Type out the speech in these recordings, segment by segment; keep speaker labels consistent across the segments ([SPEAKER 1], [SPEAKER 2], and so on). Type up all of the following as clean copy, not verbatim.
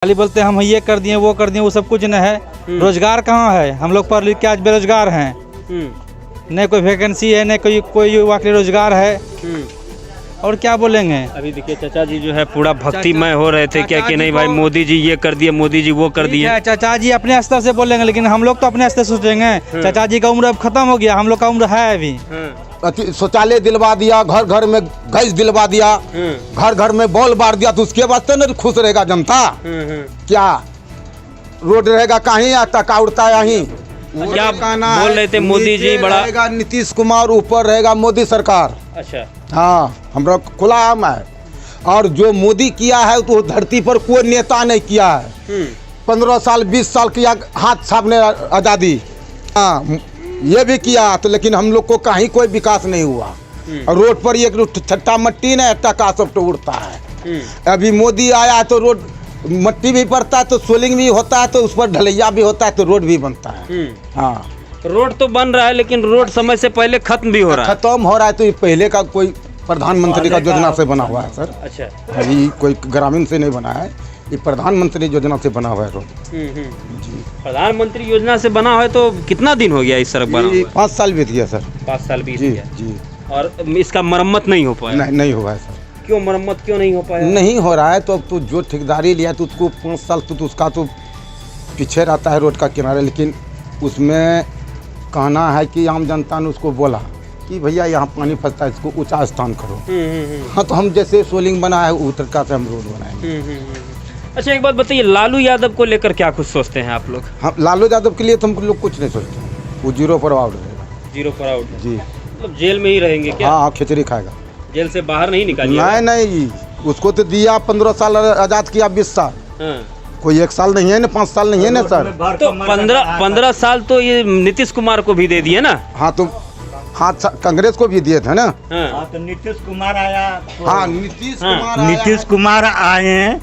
[SPEAKER 1] खाली बोलते हैं हम ये कर दिए वो कर दिए, वो सब कुछ नहीं है। रोजगार कहाँ है? हम लोग पढ़ लिख के आज बेरोजगार हैं, नहीं कोई वैकेंसी है, नहीं कोई युवा के लिए रोजगार है, और क्या बोलेंगे।
[SPEAKER 2] अभी देखिए चाचा जी जो है पूरा भक्तिमय हो रहे थे क्या कि नहीं भाई मोदी जी ये कर दिए, मोदी जी वो कर दिए।
[SPEAKER 1] चाचा जी अपने स्तर से बोलेंगे, लेकिन हम लोग तो अपने स्तर से सोचेंगे। चाचा जी का उम्र अब खत्म हो गया, हम लोग का उम्र है अभी।
[SPEAKER 3] शौचालय दिलवा दिया, घर घर में गैस दिलवा दिया, घर घर में बॉल बार दिया, तो उसके वास्ते न खुश रहेगा जनता। क्या रोड रहेगा कहीं, टका उड़ता है यहीं।
[SPEAKER 2] क्या बोल रहे थे मोदी जी बड़ा
[SPEAKER 3] रहेगा, नीतीश कुमार ऊपर रहेगा, मोदी सरकार।
[SPEAKER 2] अच्छा
[SPEAKER 3] हाँ, हमरा खुला आम है। और जो मोदी किया है तो धरती पर कोई नेता नहीं किया है। 15 साल 20 साल किया हाथ सामने आज़ादी, हाँ ये भी किया, तो लेकिन हम लोग को कहीं कोई विकास नहीं हुआ। और रोड पर एक छट्टा मट्टी न टका सब तो उड़ता है। अभी मोदी आया तो रोड मट्टी भी पड़ता है, तो सोलिंग भी होता है, तो उस पर ढलैया भी होता है, तो रोड भी बनता है। हाँ,
[SPEAKER 2] रोड तो बन रहा है, लेकिन रोड समय से पहले खत्म भी हो रहा है।
[SPEAKER 3] खत्म हो रहा है, तो ये पहले का कोई प्रधानमंत्री का योजना से बना हुआ है सर।
[SPEAKER 2] अच्छा,
[SPEAKER 3] अभी कोई ग्रामीण से नहीं बना है, ये प्रधानमंत्री योजना से बना हुआ है रोड। जी,
[SPEAKER 2] प्रधानमंत्री योजना से बना हुआ है। तो कितना दिन हो गया इस सड़क बना?
[SPEAKER 3] 5 साल बीत गया सर।
[SPEAKER 2] 5 साल बीत
[SPEAKER 3] जी
[SPEAKER 2] गया।
[SPEAKER 3] जी।
[SPEAKER 2] और इसका मरम्मत नहीं हो पाया?
[SPEAKER 3] नहीं हुआ है सर।
[SPEAKER 2] क्यों मरम्मत क्यों नहीं हो पाया?
[SPEAKER 3] नहीं हो रहा है, तो अब तो जो ठेकेदारी लिया तो उसको 5 साल तो उसका तो पीछे रहता है रोड का किनारे, लेकिन उसमें कहना है कि आम जनता ने उसको बोला कि भैया यहाँ पानी फंसता है, इसको ऊंचा स्थान करो। हाँ, तो हम जैसे सोलिंग बना है उस तरह से हम रोड बनाएंगे।
[SPEAKER 2] अच्छा एक बात बताइए, लालू यादव को लेकर क्या कुछ सोचते हैं आप लोग?
[SPEAKER 3] हम लालू यादव के लिए तो हम लोग कुछ नहीं सोचते, वो 0 पर आउट रहेगा।
[SPEAKER 2] 0 पर आउट
[SPEAKER 3] जी।
[SPEAKER 2] मतलब जेल में ही रहेंगे क्या?
[SPEAKER 3] हाँ, खिचड़ी खाएगा,
[SPEAKER 2] जेल से बाहर नहीं निकालिए?
[SPEAKER 3] नहीं, उसको तो दिया 15 साल, आज़ाद किया 20 साल। कोई 1 साल नहीं है ना, 5 साल नहीं है ना सर।
[SPEAKER 2] तो 15 साल तो ये नीतीश कुमार को भी दे दिए ना।
[SPEAKER 3] हाँ, तो हाँ कांग्रेस को भी दिए थे ना।
[SPEAKER 4] हाँ, तो नीतीश कुमार आया।
[SPEAKER 3] हाँ, नीतीश
[SPEAKER 4] कुमार आए हैं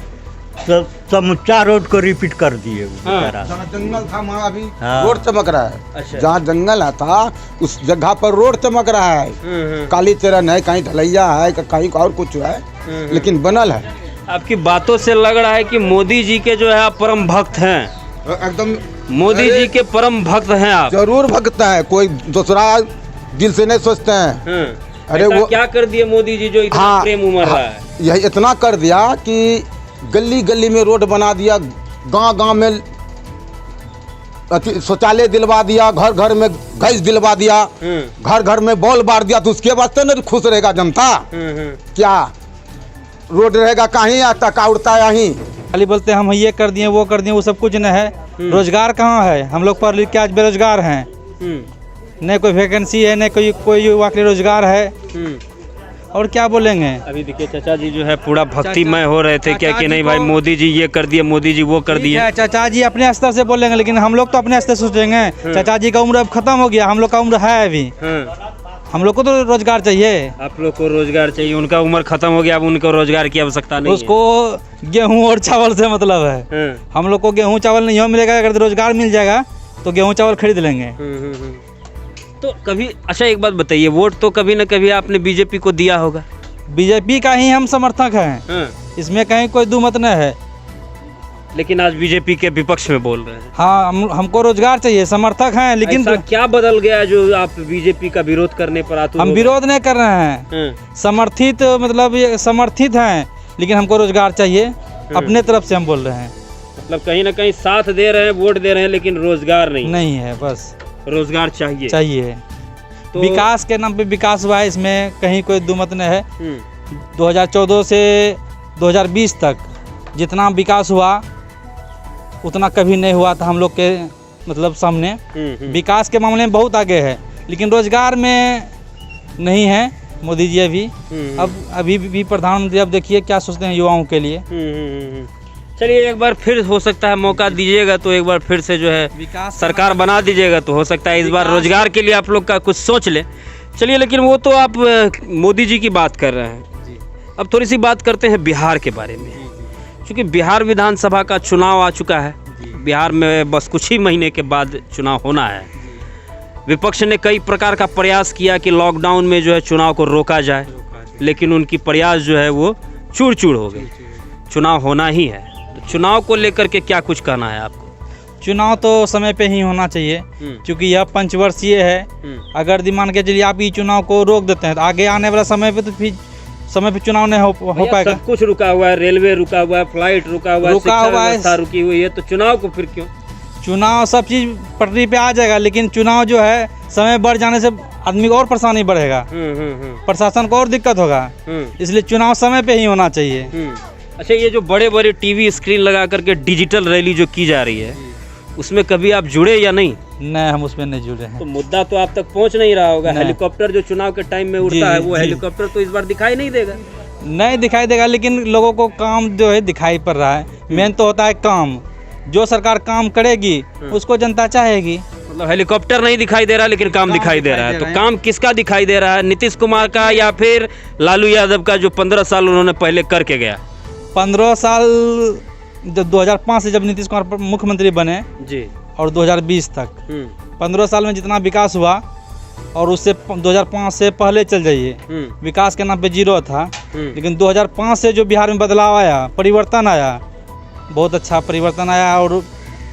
[SPEAKER 4] तो समुच्चा रोड को रिपीट कर दिए।
[SPEAKER 3] जहाँ जंगल था वहाँ अभी
[SPEAKER 4] हाँ।
[SPEAKER 3] रोड चमक रहा है।
[SPEAKER 2] अच्छा।
[SPEAKER 3] जहाँ जंगल था उस जगह पर रोड चमक रहा है। काली चरण है, कहीं ढलैया है, कहीं और कुछ है, लेकिन बनल है।
[SPEAKER 2] आपकी बातों से लग रहा है कि मोदी जी के जो है आप परम भक्त हैं।
[SPEAKER 3] एकदम
[SPEAKER 2] मोदी जी के परम भक्त हैं आप।
[SPEAKER 3] जरूर भक्त है, कोई दूसरा दिल से नहीं सोचते हैं। अरे वो
[SPEAKER 2] क्या कर दिए मोदी जी जो इतना
[SPEAKER 3] हाँ,
[SPEAKER 2] प्रेम उमड़ रहा है?
[SPEAKER 3] यही इतना कर दिया कि गली गली में रोड बना दिया, गांव गांव में शौचालय दिलवा दिया, घर घर में गैस दिलवा दिया, घर घर में बॉल बार दिया, तो उसके वास्ते न खुश रहेगा जनता। क्या रोड रहेगा कहीं, टका उड़ता है यहीं।
[SPEAKER 1] खाली बोलते हैं हम ये कर दिए वो कर दिए, वो सब कुछ नहीं है। रोजगार कहाँ है? हम लोग पढ़ लिख के आज बेरोजगार हैं, नहीं कोई वैकेंसी है, नहीं कोई युवा के लिए रोजगार है, और क्या बोलेंगे।
[SPEAKER 2] अभी देखिए चाचा जी जो है पूरा भक्तिमय हो रहे थे क्या कि नहीं भाई मोदी जी ये कर दिए, मोदी जी वो कर दिए।
[SPEAKER 1] चाचा जी अपने स्तर से बोलेंगे, लेकिन हम लोग तो अपने स्तर से सोचेंगे। चाचा जी का उम्र अब खत्म हो गया, हम लोग का उम्र है अभी। हम लोग को तो रोजगार चाहिए।
[SPEAKER 2] आप लोग को रोजगार चाहिए, उनका उम्र खत्म हो गया, अब उनको रोजगार की आवश्यकता नहीं।
[SPEAKER 1] उसको गेहूं और चावल से मतलब है। हम लोग को गेहूं चावल नहीं मिलेगा, अगर रोजगार मिल जाएगा तो गेहूं चावल खरीद लेंगे।
[SPEAKER 2] तो कभी अच्छा एक बात बताइए, वोट तो कभी न कभी आपने बीजेपी को दिया होगा?
[SPEAKER 1] बीजेपी का ही हम समर्थक हैं, इसमें कहीं कोई दो मत नहीं है।
[SPEAKER 2] लेकिन आज बीजेपी के विपक्ष में बोल रहे हैं।
[SPEAKER 1] हाँ, हमको रोजगार चाहिए, समर्थक हैं, लेकिन
[SPEAKER 2] ऐसा क्या बदल गया जो आप बीजेपी का विरोध करने पर आतुर?
[SPEAKER 1] हम विरोध नहीं कर रहे हैं, समर्थित मतलब ये समर्थित हैं, लेकिन हमको रोजगार चाहिए, अपने तरफ से हम बोल रहे हैं।
[SPEAKER 2] मतलब कहीं ना कहीं साथ दे रहे हैं, वोट दे रहे हैं, लेकिन रोजगार नहीं
[SPEAKER 1] है। बस
[SPEAKER 2] रोजगार चाहिए।
[SPEAKER 1] तो विकास के नाम पे विकास हुआ है, इसमें कहीं कोई दो मत नहीं है। 2014 से 2020 तक जितना विकास हुआ उतना कभी नहीं हुआ था हम लोग के मतलब सामने। विकास के मामले में बहुत आगे है, लेकिन रोजगार में नहीं है मोदी जी अभी भी प्रधानमंत्री। अब देखिए क्या सोचते हैं युवाओं के लिए।
[SPEAKER 2] चलिए एक बार फिर हो सकता है मौका दीजिएगा तो एक बार फिर से जो है विकास सरकार बना दीजिएगा, तो हो सकता है इस बार रोजगार के लिए आप लोग का कुछ सोच ले। चलिए, लेकिन वो तो आप मोदी जी की बात कर रहे हैं। अब थोड़ी सी बात करते हैं बिहार के बारे में, क्योंकि बिहार विधानसभा का चुनाव आ चुका है। बिहार में बस कुछ ही महीने के बाद चुनाव होना है। विपक्ष ने कई प्रकार का प्रयास किया कि लॉकडाउन में जो है चुनाव को रोका जाए, लेकिन उनकी प्रयास जो है वो चूर चूर हो गई। चुनाव होना ही है, तो चुनाव को लेकर के क्या कुछ कहना है आपको?
[SPEAKER 1] चुनाव तो समय पे ही होना चाहिए, क्योंकि यह पंचवर्षीय है। अगर मान के चलिए आप ये चुनाव को रोक देते हैं तो आगे आने वाला समय पे तो फिर समय पे चुनाव नहीं हो पाएगा।
[SPEAKER 2] सब कुछ रुका हुआ है, रेलवे रुका हुआ है, फ्लाइट रुका हुआ है, शिक्षा व्यवस्था रुकी हुई है, तो चुनाव को फिर क्यों?
[SPEAKER 1] चुनाव सब चीज़ पटरी पे आ जाएगा, लेकिन चुनाव जो है समय बढ़ जाने से आदमी को और परेशानी बढ़ेगा, प्रशासन को और दिक्कत होगा, इसलिए चुनाव समय पे ही होना चाहिए।
[SPEAKER 2] अच्छा, ये जो बड़े बड़े टीवी स्क्रीन लगा करके डिजिटल रैली जो की जा रही है, उसमें कभी आप जुड़े या नहीं?
[SPEAKER 1] नहीं, हम उसमें नहीं जुड़े हैं।
[SPEAKER 2] तो मुद्दा तो आप तक पहुंच नहीं रहा होगा। हेलीकॉप्टर जो चुनाव के टाइम में उड़ता है, वो हेलीकॉप्टर तो इस बार दिखाई नहीं देगा।
[SPEAKER 1] नहीं दिखाई देगा, लेकिन लोगों को काम जो है दिखाई पड़ रहा है। मेन तो होता है काम, जो सरकार काम करेगी उसको जनता चाहेगी।
[SPEAKER 2] मतलब हेलीकॉप्टर नहीं दिखाई दे रहा, लेकिन काम दिखाई दे रहा है। तो काम किसका दिखाई दे रहा है, नीतीश कुमार का या फिर लालू यादव का, जो 15 साल उन्होंने पहले करके गया?
[SPEAKER 1] 15 साल जब 2005 से जब नीतीश कुमार मुख्यमंत्री बने
[SPEAKER 2] जी, और
[SPEAKER 1] 2020 तक 15 साल में जितना विकास हुआ, और उससे 2005 से पहले चल जाइए, विकास के नाम पे जीरो था। लेकिन 2005 से जो बिहार में बदलाव आया, परिवर्तन आया, बहुत अच्छा परिवर्तन आया। और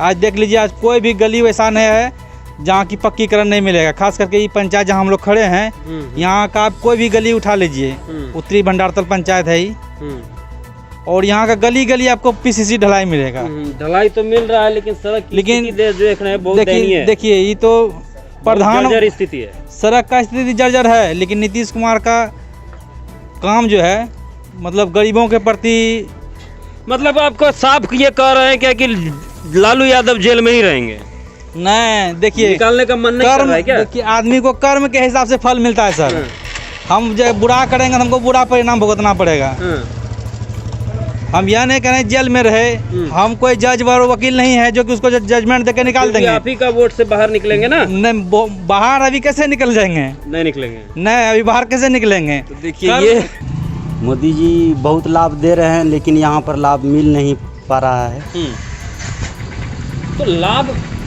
[SPEAKER 1] आज देख लीजिए, आज कोई भी गली वैसा नहीं है जहाँ की पक्कीकरण नहीं मिलेगा। खास करके ये पंचायत जहाँ हम लोग खड़े हैं, यहाँ का आप कोई भी गली उठा लीजिए, उत्तरी भंडारतल पंचायत है ही, और यहाँ का गली गली आपको पीसीसी ढलाई मिलेगा।
[SPEAKER 2] ढलाई तो मिल रहा है, लेकिन सड़क
[SPEAKER 1] लेकिन
[SPEAKER 2] बहुत दयनीय है।
[SPEAKER 1] देखिए, ये तो प्रधान
[SPEAKER 2] स्थिति है,
[SPEAKER 1] सड़क का स्थिति जर्जर है। लेकिन नीतीश कुमार का काम जो है, मतलब गरीबों के प्रति,
[SPEAKER 2] मतलब आपको साफ ये कह रहे हैं क्या कि लालू यादव जेल में ही रहेंगे?
[SPEAKER 1] नहीं, देखिए,
[SPEAKER 2] निकालने का मन नहीं कर रहा है क्या?
[SPEAKER 1] देखिए, आदमी को कर्म के हिसाब से फल मिलता है सर। हम जब बुरा करेंगे तो हमको बुरा परिणाम भुगतना पड़ेगा। हम यह नहीं करें जेल में रहे, हम कोई जज व वकील नहीं है जो कि उसको जजमेंट देकर निकाल देंगे।
[SPEAKER 2] आप ही का वोट से बाहर निकलेंगे ना?
[SPEAKER 1] नहीं, बाहर अभी कैसे निकल जाएंगे?
[SPEAKER 2] नहीं निकलेंगे।
[SPEAKER 1] नहीं, अभी बाहर कैसे निकलेंगे?
[SPEAKER 2] तो देखिए, ये
[SPEAKER 5] मोदी जी बहुत लाभ दे रहे हैं, लेकिन यहाँ पर लाभ मिल नहीं पा रहा है।
[SPEAKER 2] तो लाभ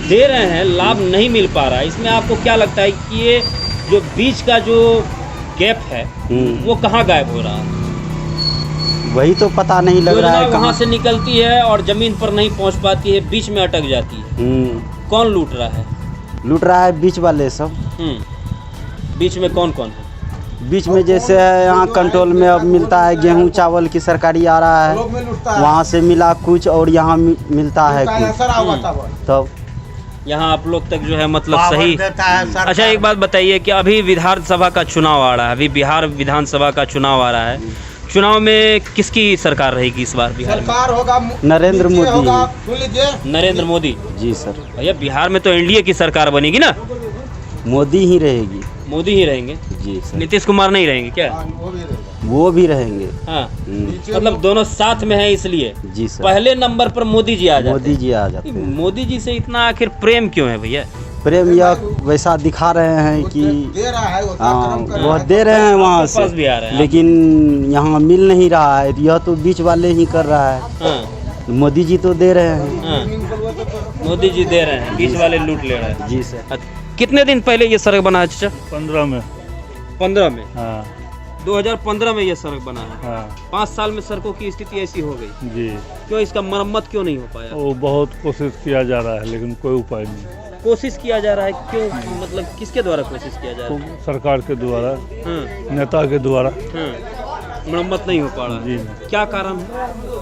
[SPEAKER 2] दे रहे हैं, लाभ नहीं मिल पा रहा है, इसमें आपको क्या लगता है कि ये जो बीच का जो गैप है वो कहाँ गायब हो रहा है?
[SPEAKER 5] वही तो पता नहीं लग रहा है।
[SPEAKER 2] कहाँ से निकलती है और जमीन पर नहीं पहुँच पाती है, बीच में अटक जाती है। कौन लूट रहा है?
[SPEAKER 5] लूट रहा है बीच वाले सब।
[SPEAKER 2] बीच में कौन कौन है?
[SPEAKER 5] बीच में जैसे है, यहाँ कंट्रोल में अब मिलता है गेहूं चावल की सरकारी आ रहा है, वहाँ से मिला कुछ और यहाँ मिलता है कुछ, तब
[SPEAKER 2] यहाँ आप लोग तक जो है मतलब सही। अच्छा, एक बात बताइए कि अभी विधानसभा का चुनाव आ रहा है, अभी बिहार विधानसभा का चुनाव आ रहा है। चुनाव में किसकी सरकार रहेगी इस बार बिहार में?
[SPEAKER 3] सरकार होगा
[SPEAKER 5] नरेंद्र मोदी।
[SPEAKER 2] नरेंद्र मोदी
[SPEAKER 5] जी सर।
[SPEAKER 2] भैया, बिहार में तो एनडीए की सरकार बनेगी ना?
[SPEAKER 5] मोदी ही रहेगी।
[SPEAKER 2] मोदी ही रहेंगे
[SPEAKER 5] जी सर।
[SPEAKER 2] नीतीश कुमार नहीं रहेंगे क्या?
[SPEAKER 5] वो भी रहेंगे।
[SPEAKER 2] हाँ, मतलब दोनों साथ में है, इसलिए
[SPEAKER 5] जी सर।
[SPEAKER 2] पहले नंबर पर मोदी जी आ जाते हैं।
[SPEAKER 5] मोदी जी आ जाते हैं।
[SPEAKER 2] मोदी जी से इतना आखिर प्रेम क्यों है भैया?
[SPEAKER 5] प्रेम यह वैसा दिखा रहे हैं कि
[SPEAKER 3] दे रहा है,
[SPEAKER 5] वह दे रहे हैं वहाँ से,
[SPEAKER 2] भी आ रहे हैं,
[SPEAKER 5] लेकिन यहाँ मिल नहीं रहा है। यह तो बीच वाले ही कर रहा है। मोदी जी तो दे रहे हैं।
[SPEAKER 2] मोदी जी दे रहे हैं, बीच वाले लूट ले रहे हैं।
[SPEAKER 5] जी सर।
[SPEAKER 2] कितने दिन पहले ये सड़क बना है चाचा?
[SPEAKER 4] 15 में।
[SPEAKER 2] 15 में?
[SPEAKER 4] हाँ
[SPEAKER 2] 2015 में ये सड़क बना है।
[SPEAKER 4] हाँ
[SPEAKER 2] 5 साल में सड़कों की स्थिति ऐसी हो गई,
[SPEAKER 4] जी।
[SPEAKER 2] क्यों इसका मरम्मत क्यों नहीं हो पाया?
[SPEAKER 4] वो बहुत कोशिश किया जा रहा है, लेकिन कोई उपाय नहीं।
[SPEAKER 2] कोशिश किया जा रहा है, क्यों? मतलब किसके द्वारा कोशिश किया जा रहा है?
[SPEAKER 4] तो सरकार के द्वारा,
[SPEAKER 2] हाँ,
[SPEAKER 4] नेता के द्वारा
[SPEAKER 2] मरम्मत नहीं हो पा रहा
[SPEAKER 4] जी।
[SPEAKER 2] क्या कारण है?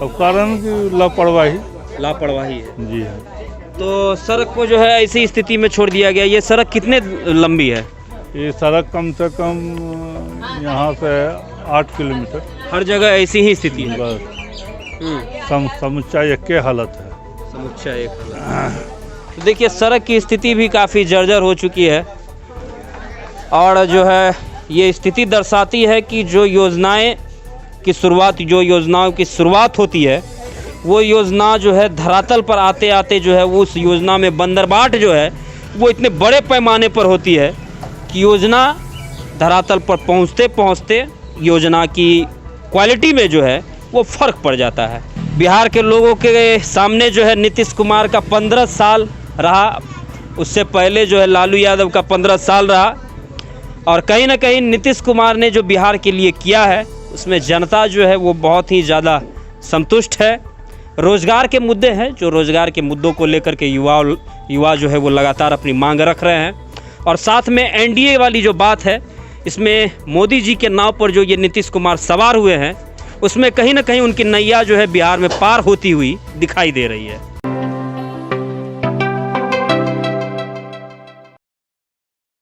[SPEAKER 4] अब कारण की लापरवाही।
[SPEAKER 2] लापरवाही है
[SPEAKER 4] जी।
[SPEAKER 2] तो सड़क को जो है ऐसी स्थिति में छोड़ दिया गया। ये सड़क कितने लंबी है?
[SPEAKER 4] ये सड़क कम से कम यहाँ से 8 किलोमीटर।
[SPEAKER 2] हर जगह ऐसी ही स्थिति है?
[SPEAKER 4] बस समुच्चा एक के हालत है।
[SPEAKER 2] समुच्चा एक हालत। तो देखिए, सड़क की स्थिति भी काफ़ी जर्जर हो चुकी है, और जो है ये स्थिति दर्शाती है कि जो योजनाओं की शुरुआत होती है, वो योजना जो है धरातल पर आते आते जो है उस योजना में बंदरबाट जो है वो इतने बड़े पैमाने पर होती है कि योजना धरातल पर पहुंचते पहुंचते योजना की क्वालिटी में जो है वो फ़र्क पड़ जाता है। बिहार के लोगों के सामने जो है नीतीश कुमार का 15 साल रहा, उससे पहले जो है लालू यादव का 15 साल रहा, और कहीं ना कहीं नीतीश कुमार ने जो बिहार के लिए किया है उसमें जनता जो है वो बहुत ही ज़्यादा संतुष्ट है। रोजगार के मुद्दे हैं, जो रोजगार के मुद्दों को लेकर के युवा जो है वो लगातार अपनी मांग रख रहे हैं। और साथ में एनडीए वाली जो बात है, इसमें मोदी जी के नाव पर जो ये नीतीश कुमार सवार हुए हैं, उसमें कहीं ना कहीं उनकी नैया जो है बिहार में पार होती हुई दिखाई दे रही है।